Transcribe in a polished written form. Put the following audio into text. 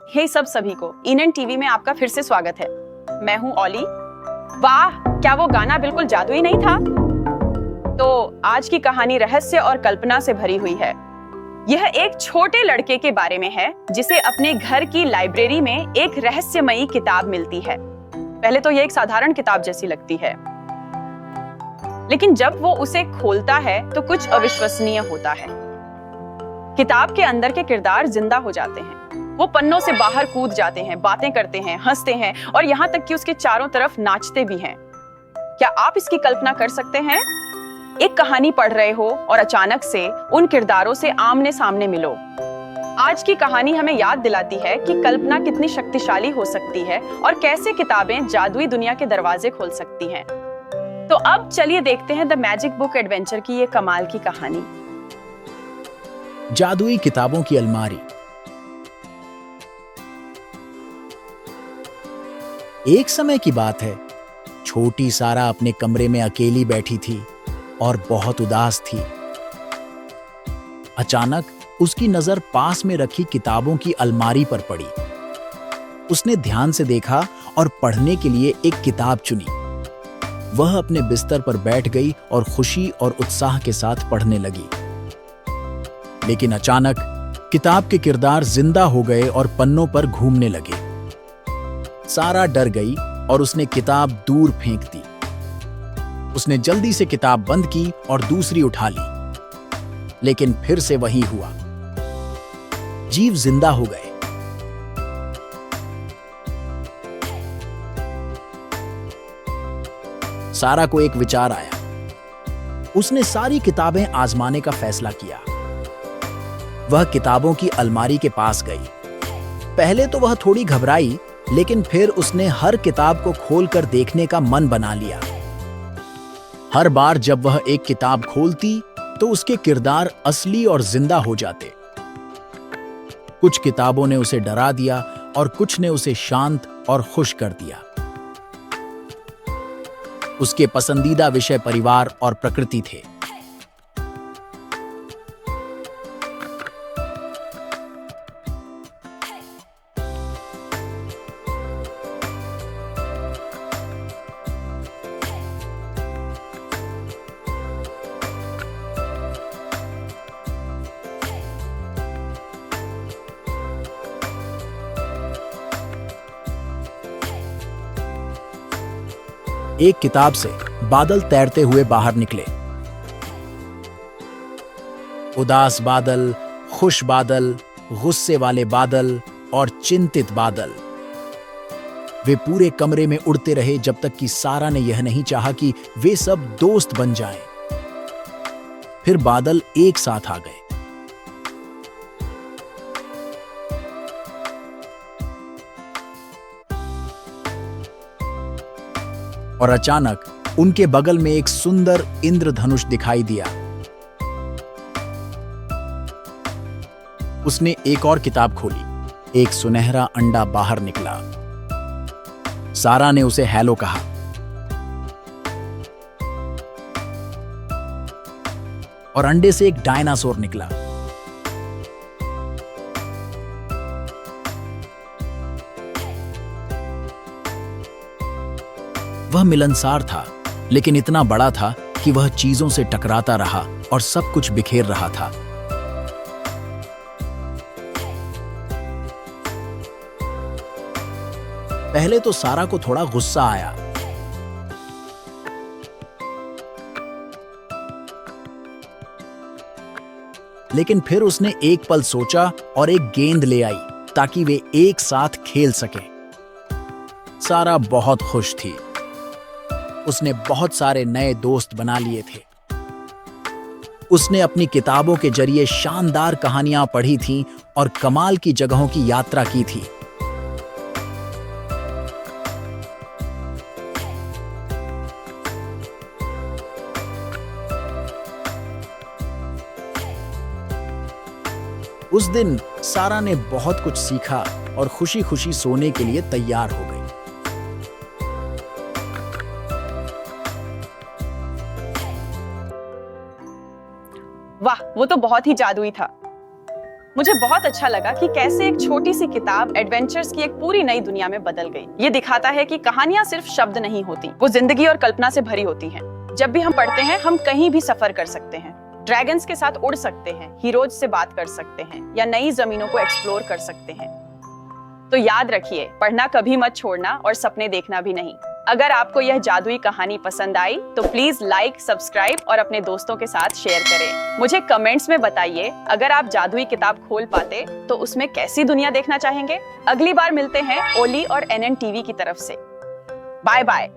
हे सब सभी को ईएनएन टीवी में आपका फिर से स्वागत है। मैं हूं ओली। वाह, क्या वो गाना बिल्कुल जादुई नहीं था? तो आज की कहानी रहस्य और कल्पना से भरी हुई है। यह एक छोटे लड़के के बारे में है जिसे अपने घर की लाइब्रेरी में एक रहस्यमयी किताब मिलती है। पहले तो यह एक साधारण किताब जैसी लगती है, लेकिन जब वो उसे खोलता है तो कुछ अविश्वसनीय होता है। किताब के अंदर के किरदार जिंदा हो जाते हैं। वो पन्नों से बाहर कूद जाते हैं, बातें करते हैं, हंसते हैं और यहाँ तक कि उसके चारों तरफ नाचते भी हैं। क्या आप इसकी कल्पना कर सकते हैं? एक कहानी पढ़ रहे हो और अचानक से उन किरदारों से आमने सामने मिलो। आज की कहानी हमें याद दिलाती है कि कल्पना कितनी शक्तिशाली हो सकती है और कैसे किताबें जादुई दुनिया के दरवाजे खोल सकती हैं। तो अब चलिए देखते हैं द मैजिक बुक एडवेंचर की ये कमाल की कहानी। जादुई किताबों की अलमारी। एक समय की बात है, छोटी सारा अपने कमरे में अकेली बैठी थी और बहुत उदास थी। अचानक उसकी नजर पास में रखी किताबों की अलमारी पर पड़ी। उसने ध्यान से देखा और पढ़ने के लिए एक किताब चुनी। वह अपने बिस्तर पर बैठ गई और खुशी और उत्साह के साथ पढ़ने लगी। लेकिन अचानक किताब के किरदार जिंदा हो गए और पन्नों पर घूमने लगे। सारा डर गई और उसने किताब दूर फेंक दी। उसने जल्दी से किताब बंद की और दूसरी उठा ली, लेकिन फिर से वही हुआ। जीव जिंदा हो गए। सारा को एक विचार आया। उसने सारी किताबें आजमाने का फैसला किया। वह किताबों की अलमारी के पास गई। पहले तो वह थोड़ी घबराई, लेकिन फिर उसने हर किताब को खोलकर देखने का मन बना लिया। हर बार जब वह एक किताब खोलती तो उसके किरदार असली और जिंदा हो जाते। कुछ किताबों ने उसे डरा दिया और कुछ ने उसे शांत और खुश कर दिया। उसके पसंदीदा विषय परिवार और प्रकृति थे। एक किताब से बादल तैरते हुए बाहर निकले। उदास बादल, खुश बादल, गुस्से वाले बादल और चिंतित बादल। वे पूरे कमरे में उड़ते रहे जब तक कि सारा ने यह नहीं चाहा कि वे सब दोस्त बन जाएं। फिर बादल एक साथ आ गए। और अचानक उनके बगल में एक सुंदर इंद्रधनुष दिखाई दिया। उसने एक और किताब खोली। एक सुनहरा अंडा बाहर निकला। सारा ने उसे हेलो कहा। और अंडे से एक डायनासोर निकला। वह मिलनसार था, लेकिन इतना बड़ा था कि वह चीजों से टकराता रहा और सब कुछ बिखेर रहा था। पहले तो सारा को थोड़ा गुस्सा आया। लेकिन फिर उसने एक पल सोचा और एक गेंद ले आई ताकि वे एक साथ खेल सकें। सारा बहुत खुश थी। उसने बहुत सारे नए दोस्त बना लिए थे। उसने अपनी किताबों के जरिए शानदार कहानियां पढ़ी थीं और कमाल की जगहों की यात्रा की थी। उस दिन सारा ने बहुत कुछ सीखा और खुशी खुशी सोने के लिए तैयार हो गई। वाह, वो तो बहुत ही जादुई था। मुझे बहुत अच्छा लगा कि कैसे एक छोटी सी किताब एडवेंचर्स की एक पूरी नई दुनिया में बदल गई। ये दिखाता है कि कहानियां सिर्फ शब्द नहीं होती, वो जिंदगी और कल्पना से भरी होती हैं। जब भी हम पढ़ते हैं, हम कहीं भी सफर कर सकते हैं, ड्रैगन्स के साथ उड़ सकते हैं, हीरोज से बात कर सकते हैं या नई जमीनों को एक्सप्लोर कर सकते हैं। तो याद रखिए, पढ़ना कभी मत छोड़ना और सपने देखना भी नहीं। अगर आपको यह जादुई कहानी पसंद आई तो प्लीज लाइक, सब्सक्राइब और अपने दोस्तों के साथ शेयर करें। मुझे कमेंट्स में बताइए, अगर आप जादुई किताब खोल पाते तो उसमें कैसी दुनिया देखना चाहेंगे। अगली बार मिलते हैं ओली और NN टीवी की तरफ से। Bye bye.